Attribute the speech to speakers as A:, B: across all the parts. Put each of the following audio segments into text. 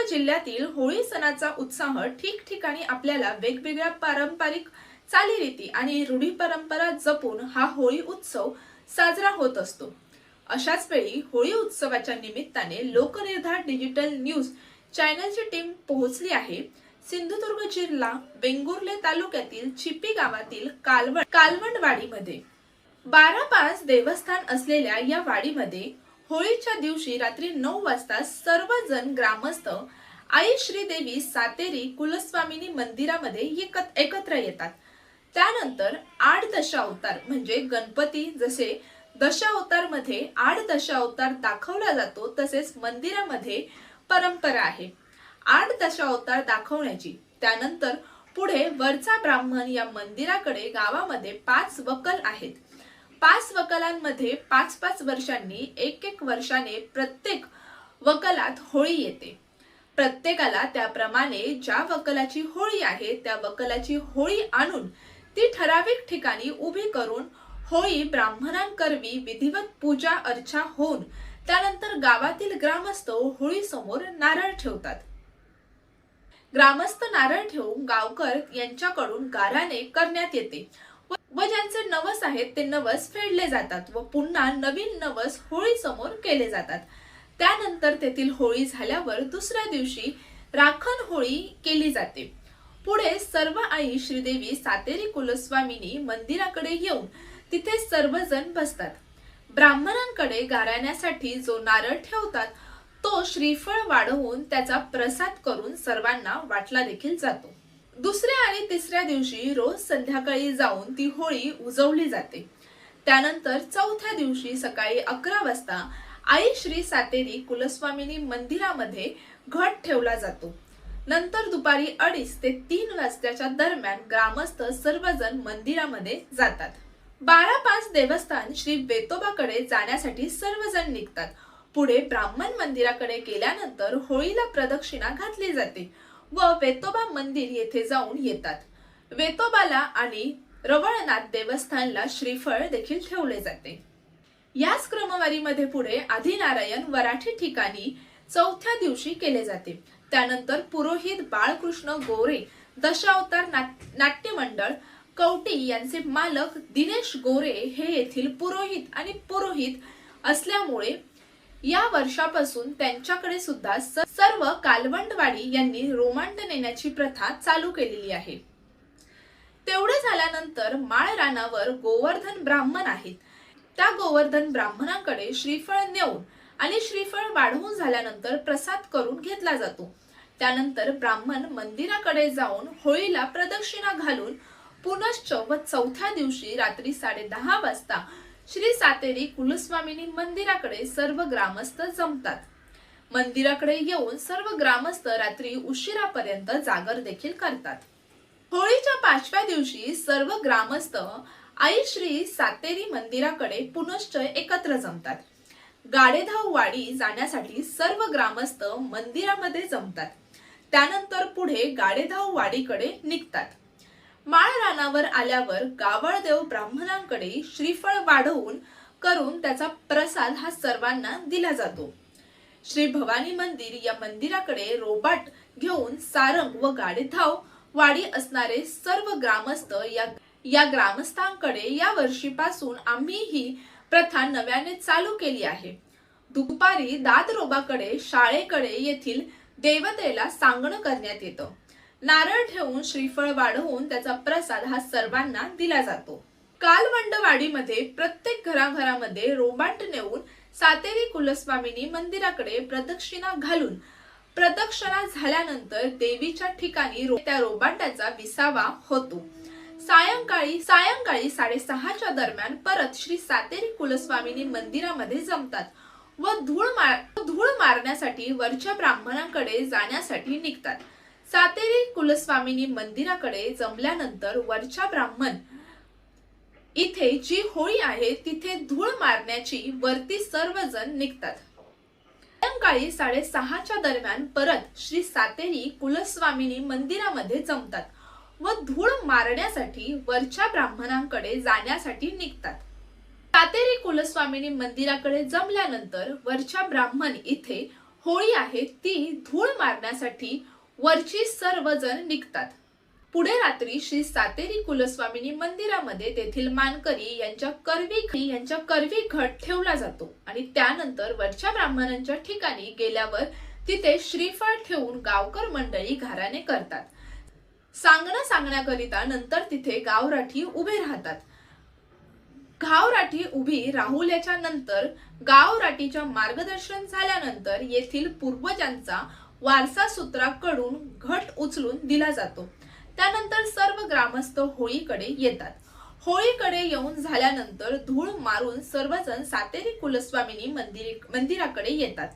A: जिल्ह्यातील होळी सणाचा उत्साह ठिकठिकाणी आपल्याला वेगवेगळ्या पारंपरिक चालीरीती आणि रूढी परंपरा जपून हा होळी उत्सव साजरा होत असतो। अशाच वेळी होळी उत्सवाच्या निमित्ताने लोकनिर्धार डिजिटल न्यूज चॅनलची टीम पोहोचली आहे सिंधुदुर्ग जिल्हा वेंगुर्ले तालुक्यातील चिपी गावातील कालवंडवाडीमध्ये। 12 देवस्थान असलेल्या या वाडीमध्ये होळीच्या दिवशी रात्री 9 वाजता सर्वजण ग्रामस्थ आई श्रीदेवी सातेरी कुलस्वामिनी मंदिरामध्ये एकत्र येतात। त्यानंतर 8 दशावतार म्हणजे गणपती जसे दशावतार मध्ये 8 दशावतार दाखवला जातो, तसेच मंदिरामध्ये परंपरा आहे 8 दशावतार दाखवण्याची। त्यानंतर पुढे वरचा ब्राह्मण या मंदिराकडे गावामध्ये 5 वकल आहेत। 5 वकलांमध्ये 5-5 वर्षांनी एक वर्षाने प्रत्येक वकलात होळी येते। प्रत्येकाला त्याप्रमाणे ज्या वकलाची होळी आहे त्या वकलाची होळी आणून ती ठराविक ठिकाणी उभी करून होळी ब्राह्मणांकरवी विधिवत पूजा अर्चा होऊन त्यानंतर गावातील ग्रामस्थ होळी समोर नारळ ठेवतात। ग्रामस्थ नारळ ठेवून गावकर यांच्याकडून गाऱ्हाणे करण्यात येते व ज्यांचे नवस आहेत ते नवस फेडले जातात व पुन्हा नवीन नवस होळी समोर केले जातात। त्यानंतर तेथील होळी झाल्यावर दुसऱ्या दिवशी राखण होळी केली जाते। पुढे सर्व आई श्रीदेवी सातेरी कुलस्वामिनी मंदिराकडे येऊन तिथे सर्वजण बसतात। ब्राह्मणांकडे गाऱ्हाण्यासाठी जो नारळ ठेवतात तो श्रीफळ वाढवून त्याचा प्रसाद करून सर्वांना वाटला देखील जातो। दुसऱ्या आणि तिसऱ्या दिवशी रोज संध्याकाळी जाऊन ती होळी उजवली जाते। त्यानंतर चौथ्या दिवशी सकाळी 11 वाजता आई श्री सातेरी कुलस्वामिनी मंदिरामध्ये घट ठेवला जातो। नंतर दुपारी 2:30 ते 3 वाजताच्या दरम्यान ग्रामस्थ सर्वजण मंदिरामध्ये जातात। 12 देवस्थान श्री वेतोबाकडे जाण्यासाठी सर्वजण निघतात। पुढे ब्राह्मण मंदिराकडे गेल्यानंतर होळीला प्रदक्षिणा घातली जाते व वेतोबा मंदिर येथे जाऊन येतात। वेतोबाला आणि रवळनाथ देवस्थानला श्रीफळ देखील ठेवले जाते। याच क्रमवारीमध्ये पुढे आदिनारायण वराठी ठिकाणी चौथ्या दिवशी केले जाते। त्यानंतर पुरोहित बाळकृष्ण गोरे दशावतार नाट्य मंडळ कवटी यांचे मालक दिनेश गोरे हे येथील पुरोहित असल्यामुळे या वर्षापासून त्यांच्याकडे सुद्धा सर्व कालवंडवाडी यांनी रोमांड नेण्याची प्रथा चालू केलेली आहे। तेवढे झाल्यानंतर माळ रानावर गोवर्धन ब्राह्मण आहेत। त्या गोवर्धन ब्राह्मणांकडे श्रीफळ नेऊन आणि श्रीफळ वाढवून झाल्यानंतर प्रसाद करून घेतला जातो। त्यानंतर ब्राह्मण मंदिराकडे जाऊन होळीला प्रदक्षिणा घालून पुनश्च व चौथ्या दिवशी रात्री 10:30 वाजता श्री सातेरी कुलस्वामिनी मंदिराकडे सर्व ग्रामस्थ जमतात। मंदिराकडे येऊन सर्व ग्रामस्थ रात्री उशिरापर्यंत जागर देखील करतात। होळीच्या 5व्या दिवशी सर्व ग्रामस्थ आई श्री सातेरी मंदिराकडे पुनश्च एकत्र जमतात। गाडेधाव वाडी जाण्यासाठी सर्व ग्रामस्थ मंदिरामध्ये जमतात। त्यानंतर पुढे गाडेधाव वाडीकडे निघतात। माळ रानावर आल्यावर गावळदेव ब्राह्मणांकडे श्रीफळ वाढवून करून त्याचा प्रसाद हा सर्वांना दिला जातो। श्री भवानी मंदिर या मंदिराकडे रोबाट घेऊन सारंग व गाडेधाव वाडी असणारे सर्व ग्रामस्थ या ग्रामस्थांकडे या वर्षीपासून आम्ही ही प्रथा नव्याने चालू केली आहे। दुपारी दादरोबाकडे शाळेकडे येथील देवतेला सांगण करण्यात येतं। नारळ ठेवून श्रीफळ वाढवून त्याचा प्रसाद हा सर्वांना दिला जातो। कालवंडवाडीमध्ये प्रत्येक घराघरामध्ये रोबाट नेऊन सातेरी कुलस्वामिनी मंदिराकडे प्रदक्षिणा घालून प्रदक्षिणा झाल्यानंतर देवीच्या ठिकाणी त्या रोबाटाचा विसावा होतो। सायंकाळी 6:30च्या दरम्यान परत श्री सातेरी कुलस्वामिनी मंदिरामध्ये जमतात व धूळ मारण्यासाठी वरच्या ब्राह्मणांकडे जाण्यासाठी निघतात। सातेरी कुलस्वामिनी मंदिराकडे जमल्यानंतर वरच्या ब्राह्मण इथे जी होळी आहे तिथे धूळ मारण्याची वरती सर्वजण निघतात। सायंकाळी 6:30च्या दरम्यान परत श्री सातेरी कुलस्वामिनी मंदिरामध्ये जमतात व धूळ मारण्यासाठी वरच्या ब्राह्मणांकडे जाण्यासाठी निघतात। सातेरी कुलस्वामिनी मंदिराकडे जमल्यानंतर वरच्या ब्राह्मण इथे होळी आहे ती धूळ मारण्यासाठी वरची सर्वजण निघतात. पुढे रात्री श्री सातेरी कुलस्वामिनी मंदिरामध्ये तेथील मानकरी यांच्या करवी घट ठेवला जातो आणि त्यानंतर वरच्या ब्राह्मणांच्या ठिकाणी गेल्यावर तिथे श्रीफळ ठेवून गावकर मंडळी घराणे करतात. सांगण्याकरिता नंतर तिथे गावराठी उभे राहतात. गावराठी उभी राहुल्याच्या नंतर गावराठीच्या मार्गदर्शन झाल्यानंतर येथील पूर्वजांचा वारसा सूत्राकडून घट उचलून दिला जातो. त्यानंतर सर्व ग्रामस्थ होळीकडे येतात. होळीकडे येऊन झाल्यानंतर धूळ मारून सर्वजण सातेरी कुलस्वामिनी मंदिराकडे येतात.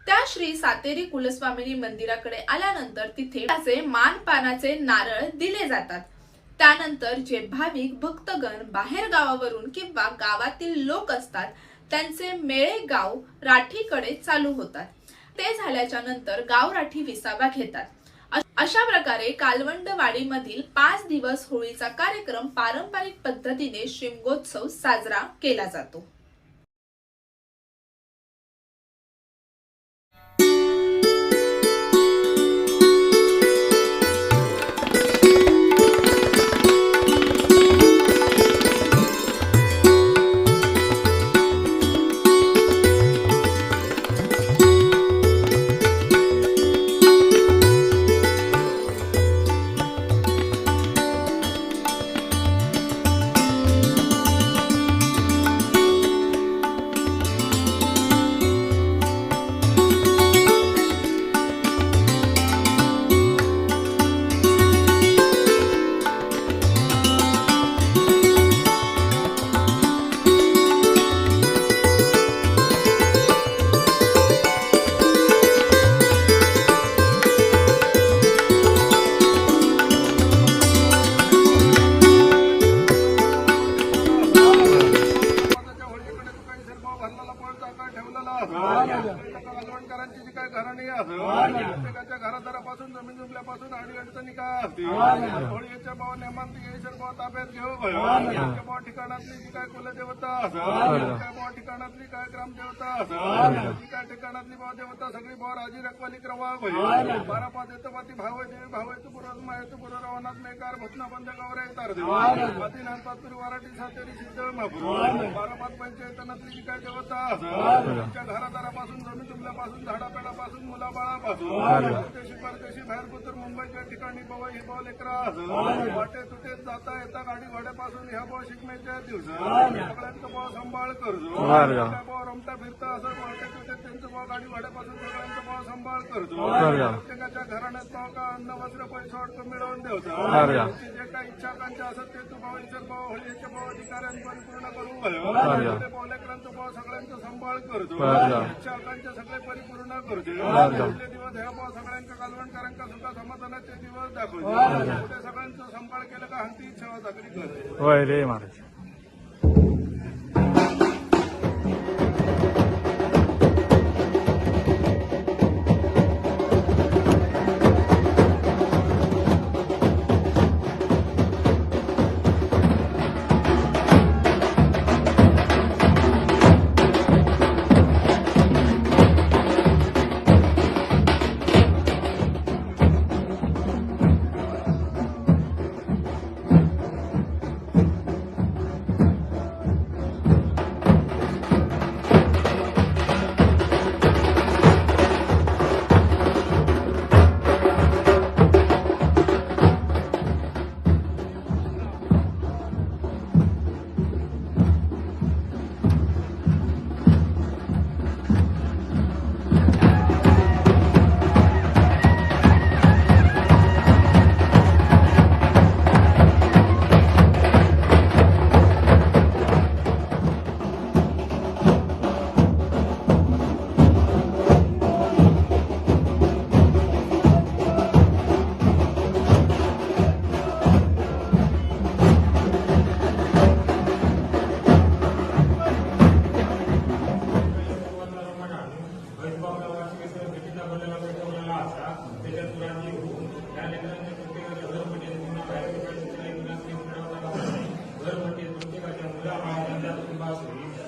A: त्या श्री सातेरी कुलस्वामिनी मंदिराकडे आल्यानंतर तिथे त्याचे मानपानाचे नारळ दिले जातात. त्यानंतर जे भाविक भक्तगण बाहेर गावावरून किंवा गावातील लोक असतात त्यांचे मेळे गाव राठीकडे चालू होतात. ते झाल्याच्या नंतर गावराठी विसावा घेतात. अशा प्रकारे कालवंडवाडीमधील 5 दिवस होळीचा कार्यक्रम पारंपरिक पद्धतीने शिमगोत्सव साजरा केला जातो.
B: कालवणकरांची जी काय घराणी प्रत्येकाच्या घरादारापासून जमीन जुमल्यापासून आणि अडचणी काय असतील होळीच्या भाव नेमांती येशर भाव ताब्यात घेऊ भाव ठिकाणातली जी काय कुलदेवता काय भाव ठिकाणातली काय ग्रामदेवता जी काय ठिकाणातली भाव देवता सगळी भाव राजी रखवाली क्रवा बारा पाच येतं पाती भाव देवी भाव येतो पुरत माहिती पुर रवानात मेकार भुतना बंद गावर येतात पाती नानपातूर वाराटी सातेरी सिद्ध महापूर बारा पाच पंचायतनातली जी काय देवता त्यांच्या घरादारापासून जमीन जुमल्यापासून झाडापेडापासून मुलाबाळापासून परदेशी परदेशी बाहेर कुतर मुंबईच्या ठिकाणी बाबा ही भाव लेकरा वाटे तुटे जाता येता गाडी घोड्यापासून ह्या भाव शिकण्याच्या दिवसात सगळ्यांचा भाव सांभाळ करतो भाव रमता फिरता असं वाटे तुटे त्यांचं भाव गाडी घोड्यापासून सगळ्यांचा भाव सांभाळ करतो प्रत्येकाच्या घराण्यात भाव का अन्न वस्त्र पैसा अडकं मिळवून देवता जे काही इच्छाकांच्या असत ते तू भाव इतर भाव होळीचे भाव अधिकाऱ्यांपर्यंत पूर्ण करू भाव लेकरांचा भाव सगळ्यांचा सांभाळ करतो इच्छाकांच्या सगळे परिपूर्ण करतो आपले दिवस ह्या भाव सगळ्यांच्या कालवणकरांच्या सुद्धा समाधानाचे दिवस दाखवतो ते सगळ्यांचा सांभाळ केलं का हंती सेवा चाकरी करतो.
C: होय रे महाराज.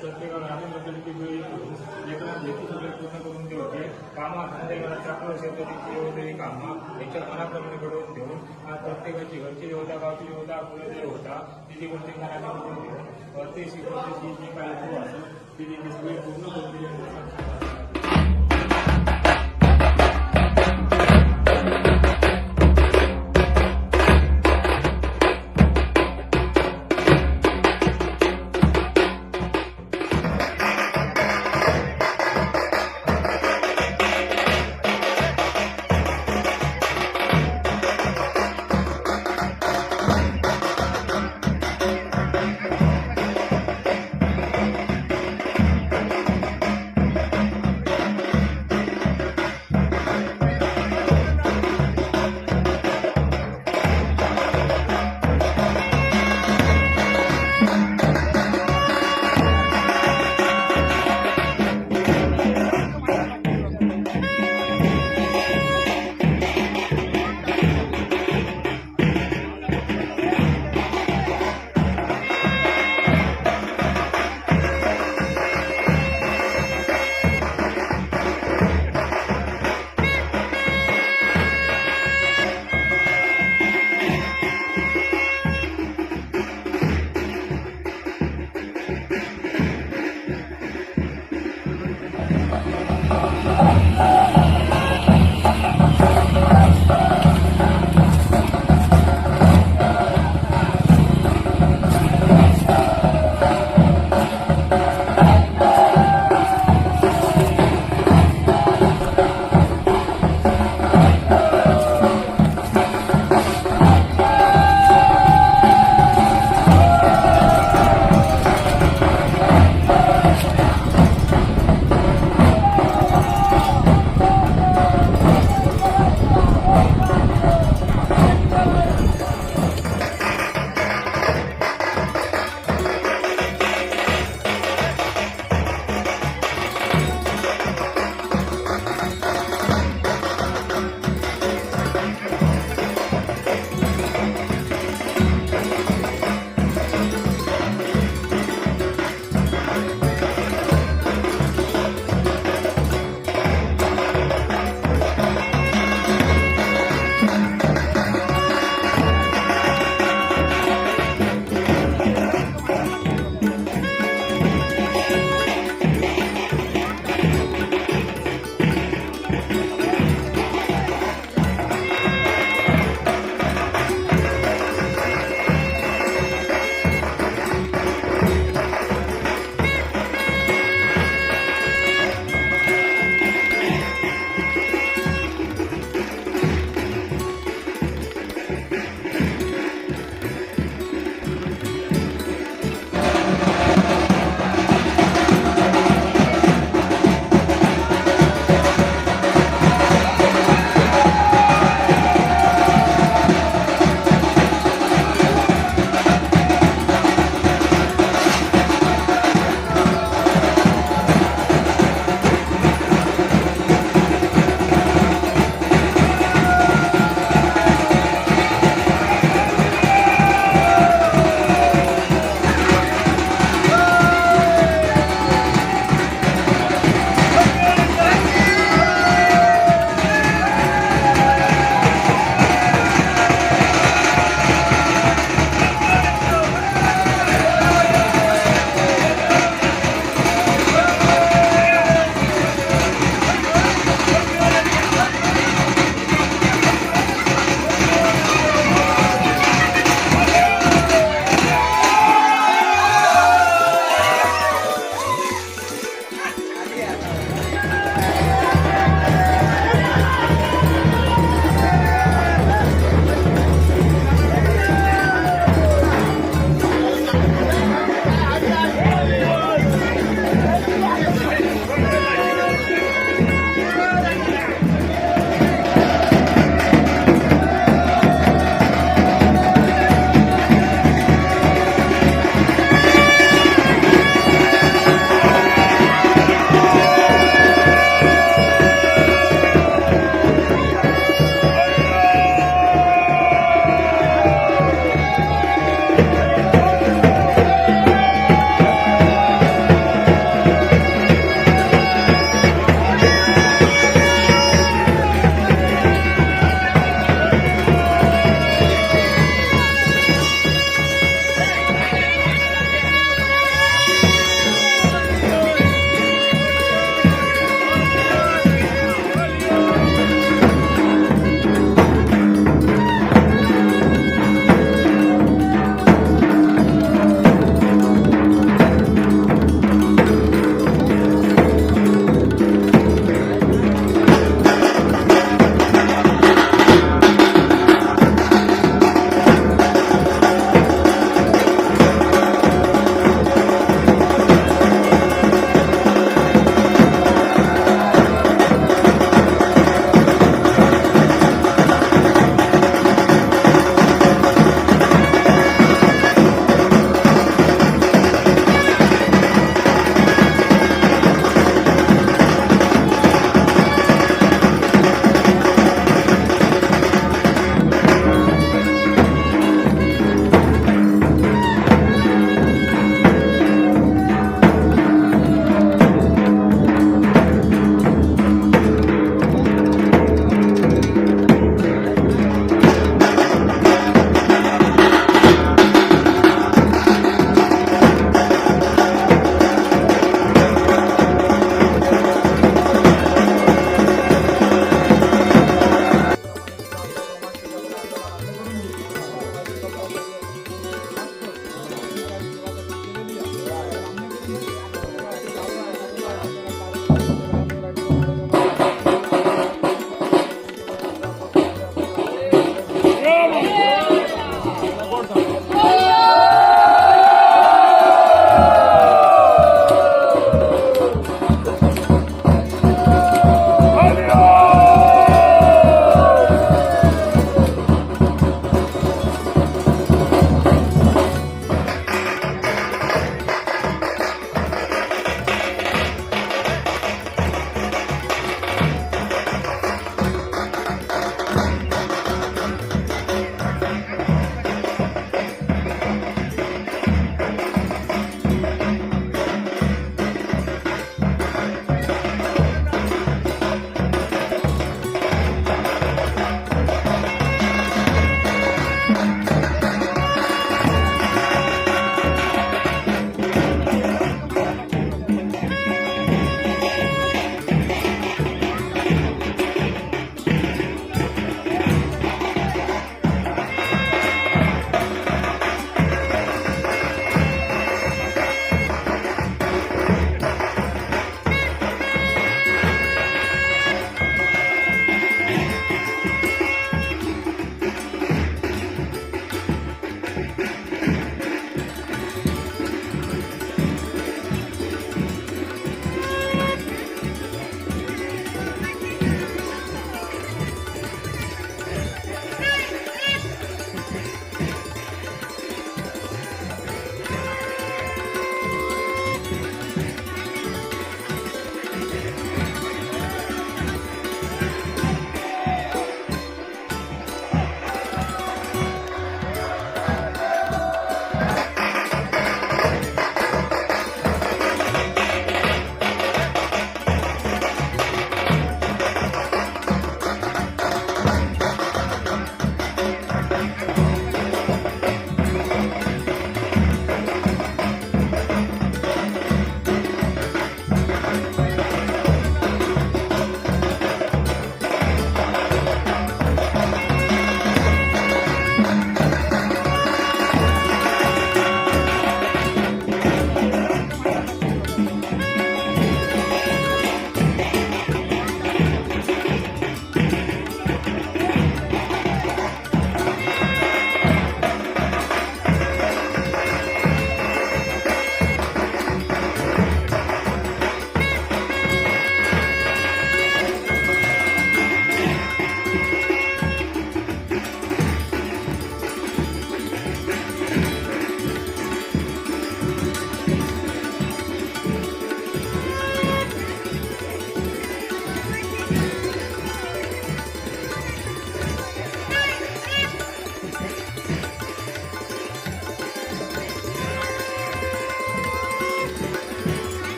C: प्रत्येक ग्रामीण ती वेळी लेकरांना हेतू सगळे पूर्ण करून ठेवते. कामं संध्याकाळच्या 11 शेतकरीची वगैरे कामं यांच्या मनाप्रमाणे घडवून देऊन आज प्रत्येकाची घरची देवता, गावची देवता, कुलदेव होता तिथे प्रत्येकाला करून देऊन प्रत्येक शिकवण्याची जी काही हेतू असेल ती सगळी पूर्ण करून दिली.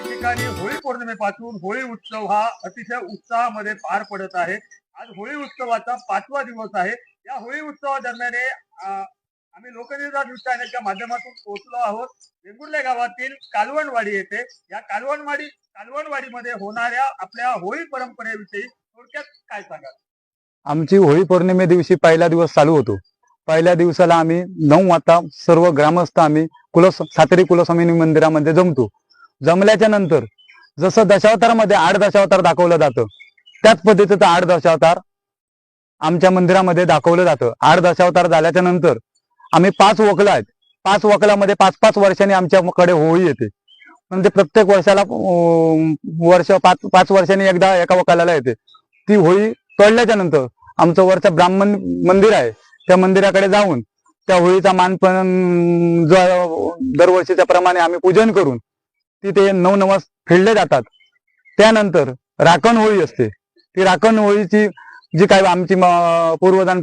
B: ठिकाणी होळी पौर्णिमेपासून होळी उत्सव हा अतिशय उत्साहामध्ये पार पडत आहे. आज होळी उत्सवाचा 5वा दिवस आहे. या होळी उत्सवादरम्यान आम्ही लोकनिर्धार न्यूज चॅनलच्या माध्यमातून पोहोचलो आहोत वेंगुर्ले गावातील कालवणवाडी येथे. या कालवणवाडीमध्ये होणाऱ्या आपल्या होळी परंपरेविषयी थोडक्यात काय सांगाल?
D: आमची होळी पौर्णिमे दिवशी पहिला दिवस चालू होतो. पहिल्या दिवसाला आम्ही 9 वाजता सर्व ग्रामस्थ आम्ही सातेरी कुलस्वामिनी मंदिरामध्ये जमतो. जमल्याच्या नंतर जसं दशावतारामध्ये 8 दशावतार दाखवलं जातं त्याच पद्धतीचं 8 दशावतार आमच्या मंदिरामध्ये दाखवलं जातं. 8 दशावतार झाल्याच्या नंतर आम्ही 5 वकला आहेत. 5 वकलामध्ये 5-5 वर्षांनी आमच्याकडे होळी येते. म्हणजे प्रत्येक वर्षाला 5 वर्षांनी एकदा एका वकालाला येते. ती होळी तोडल्याच्या नंतर आमचं वरचं ब्राह्मण मंदिर आहे त्या मंदिराकडे जाऊन त्या होळीचा मानपण जो दरवर्षीच्या प्रमाणे आम्ही पूजन करून तिथे 9 नवस फेडले जातात. त्यानंतर राखण होळी असते. ती राखण होळीची जी काय आमची पूर्वजान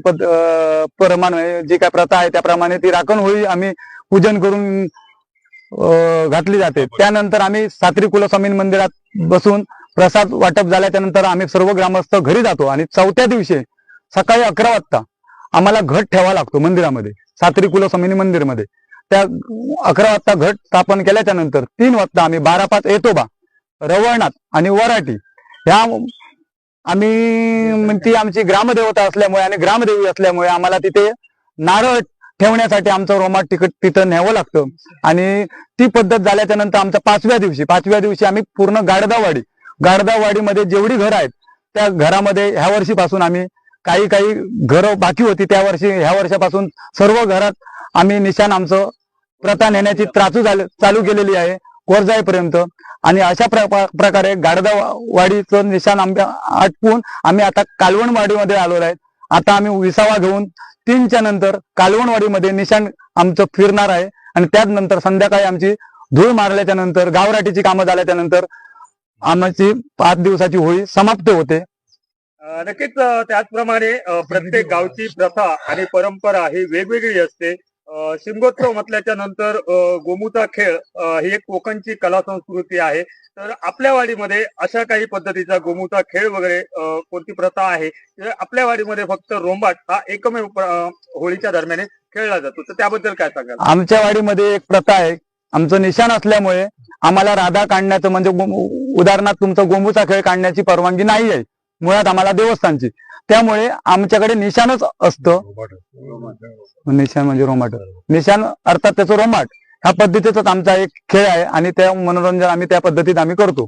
D: प्रमाणे जी काय प्रथा आहे त्याप्रमाणे ती राखण होळी आम्ही पूजन करून घातली जाते. त्यानंतर आम्ही सातेरी कुलस्वामी मंदिरात बसून प्रसाद वाटप झाल्याच्या नंतर आम्ही सर्व ग्रामस्थ घरी जातो आणि 4थ्या दिवशी सकाळी 11 वाजता आम्हाला घट ठेवावा लागतो मंदिरामध्ये, सातेरी कुलस्वामिनी मंदिरमध्ये. त्या 11 वाजता घट स्थापन केल्याच्या नंतर 3 वाजता आम्ही 12-5 येतोबा, रवळनाथ आणि वराठी ह्या आम्ही ती आमची ग्रामदेवता असल्यामुळे आणि ग्रामदेवी असल्यामुळे आम्हाला तिथे नारळ ठेवण्यासाठी आमचं रोमाट तिकट तिथं न्यावं लागतं. आणि ती पद्धत झाल्याच्या नंतर आमच्या 5व्या दिवशी आम्ही पूर्ण गाडदावाडीमध्ये जेवढी घरं आहेत त्या घरामध्ये ह्या वर्षीपासून आम्ही काही घरं बाकी होती ह्या वर्षापासून सर्व घरात आम्ही निशाण आमचं प्रथा नेण्याची चालू केलेली आहे कोरजाईपर्यंत. आणि अशा प्रकारे गाडदावाडीचं निशाण आटपून आम्ही आता कालवणवाडीमध्ये आलेलो आहे. आता आम्ही विसावा घेऊन 3च्या नंतर कालवणवाडीमध्ये निशाण आमचं फिरणार आहे. आणि त्यानंतर संध्याकाळी आमची धूळ मारल्याच्या नंतर गावराटीची कामं झाल्याच्या नंतर आमची 5 दिवसाची होळी समाप्त होते.
B: नक्कीच त्याचप्रमाणे प्रत्येक गावची प्रथा आणि परंपरा ही वेगवेगळी असते. शिमगोत्सव म्हटल्याच्या नंतर गोमूचा खेळ ही एक कोकणची कला संस्कृती आहे. तर आपल्या वाडीमध्ये अशा काही पद्धतीचा गोमूचा खेळ वगैरे कोणती प्रथा आहे? आपल्या वाडीमध्ये फक्त रोंबाट हा एकमेव होळीच्या दरम्यान खेळला जातो, तर त्याबद्दल काय सांगाल?
D: आमच्या वाडीमध्ये एक प्रथा आहे. आमचं निशाण असल्यामुळे आम्हाला राधा काढण्याचं म्हणजे उदाहरणार्थ तुमचं गोमूचा खेळ काढण्याची परवानगी नाही आहे मुळात आम्हाला देवस्थानची. त्यामुळे आमच्याकडे निशाणच असतं. निशाण म्हणजे रोमाट, निशाण अर्थात त्याचं रोमाट ह्या पद्धतीचाच आमचा एक खेळ आहे आणि त्या मनोरंजन आम्ही त्या पद्धतीत आम्ही करतो.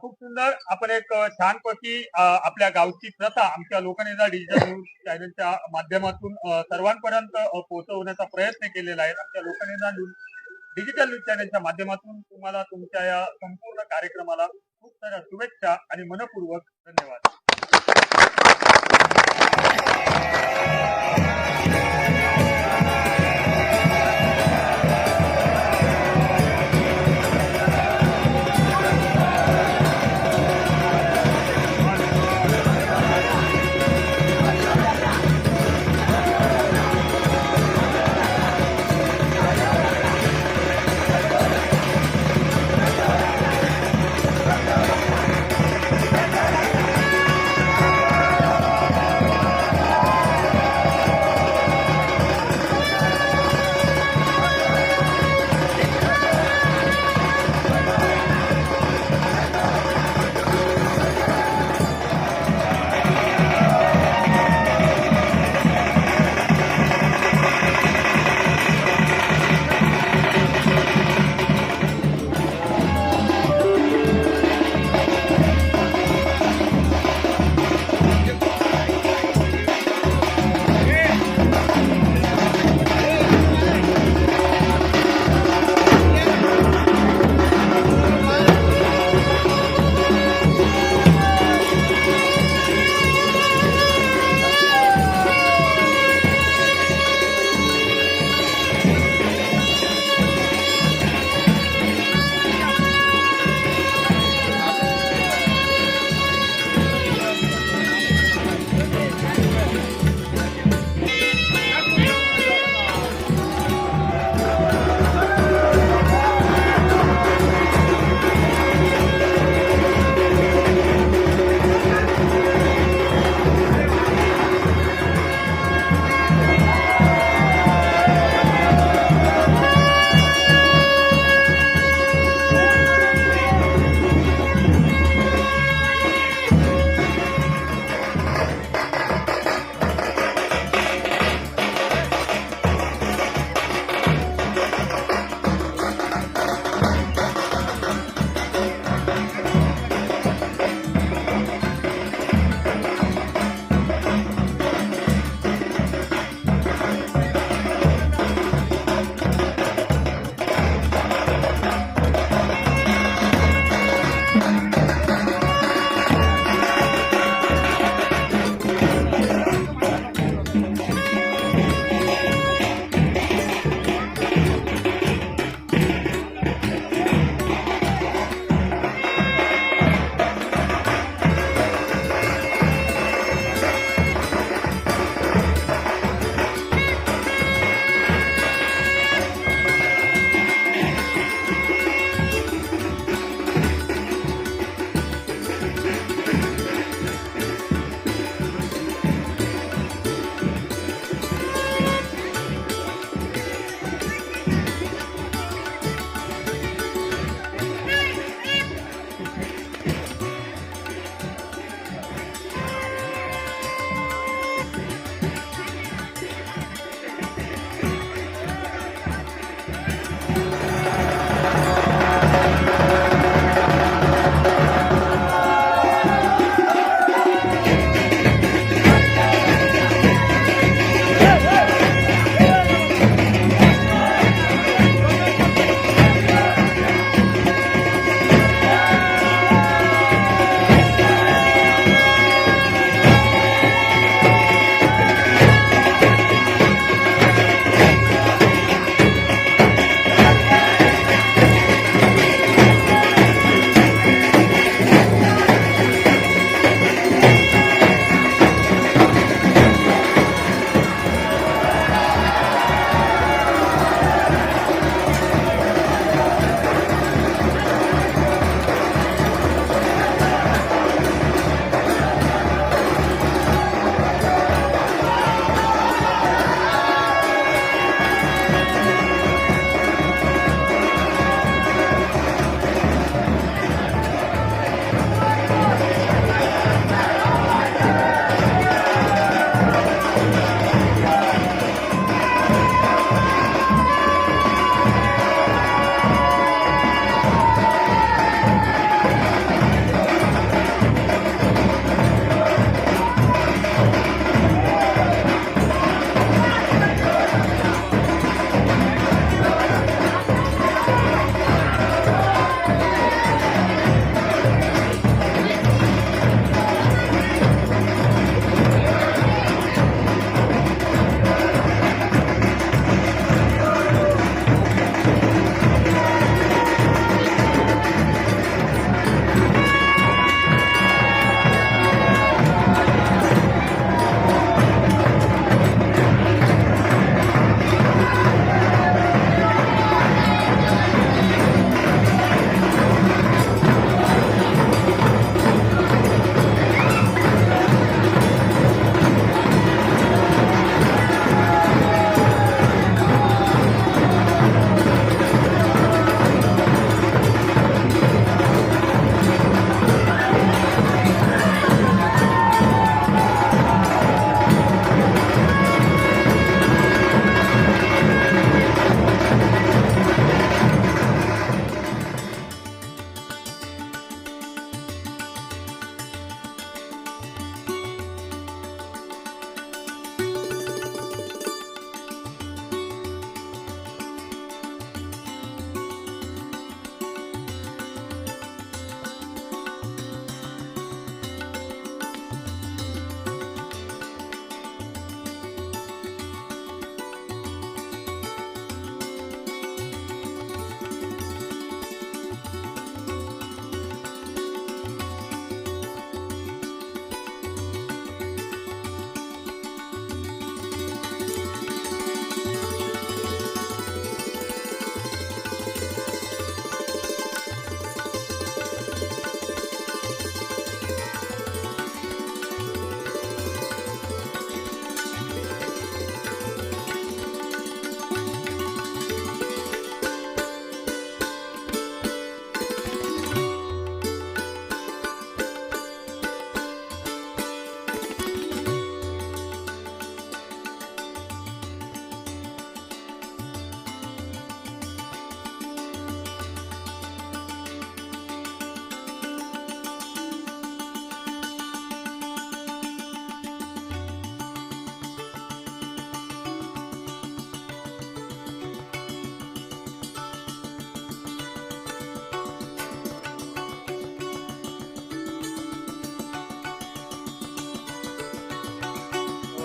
B: खूप सुंदर. आपण एक छानपैकी आपल्या गावची प्रथा आमच्या लोकनेता डिजिटल न्यूज चॅनलच्या माध्यमातून सर्वांपर्यंत पोहोचवण्याचा प्रयत्न केलेला आहे. आमच्या लोकनेता डिजिटल न्यूज चॅनलच्या माध्यमातून तुम्हाला तुमच्या या संपूर्ण कार्यक्रमाला खूप साऱ्या शुभेच्छा आणि मनपूर्वक धन्यवाद.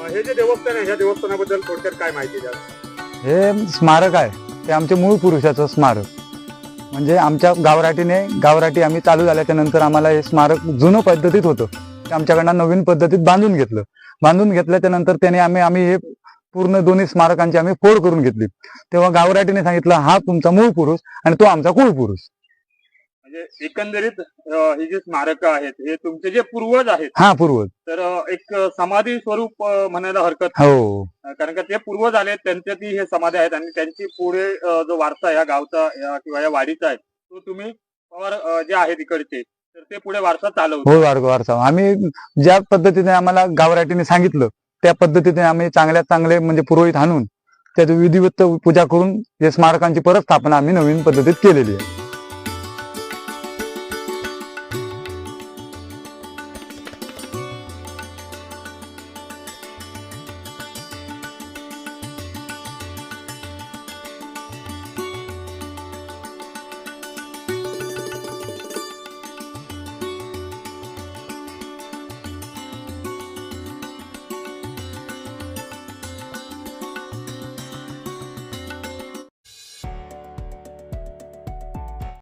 B: हे जे देवस्थान आहे ह्या देवस्थानाबद्दल थोडक्यात काय माहिती द्या?
D: हे स्मारक आहे ते आमचे मूळ पुरुषाचं स्मारक. म्हणजे आमच्या गावराटी आम्ही चालू झाल्याच्या नंतर आम्हाला हे स्मारक जुनं पद्धतीत होतं, ते आमच्याकडनं नवीन पद्धतीत बांधून घेतलं. बांधून घेतल्याच्या नंतर त्याने आम्ही हे पूर्ण दोन्ही स्मारकांची आम्ही फोड करून घेतली. तेव्हा गावराटीने सांगितलं हा तुमचा मूळ पुरुष आणि तो आमचा कुळ पुरुष.
B: म्हणजे एकंदरीत ही जी स्मारक आहेत हे तुमचे जे पूर्वज आहेत,
D: हा पूर्वज,
B: तर एक समाधी स्वरूप म्हणायला हरकत
D: हो.
B: कारण का ते पूर्वज आले त्यांच्या ती हे समाधी आहेत आणि त्यांची पुढे जो वारसा या गावचा किंवा या वाडीचा आहे तो तुम्ही पवार जे आहेत इकडचे तर ते पुढे वारसा चालवतो.
D: हो, वारसा आम्ही ज्या पद्धतीने आम्हाला गावराटीने सांगितलं त्या पद्धतीने आम्ही चांगल्यात चांगले म्हणजे पुरोहित आणून त्याची विधिवत पूजा करून या स्मारकांची परत स्थापना आम्ही नवीन पद्धतीत केलेली आहे.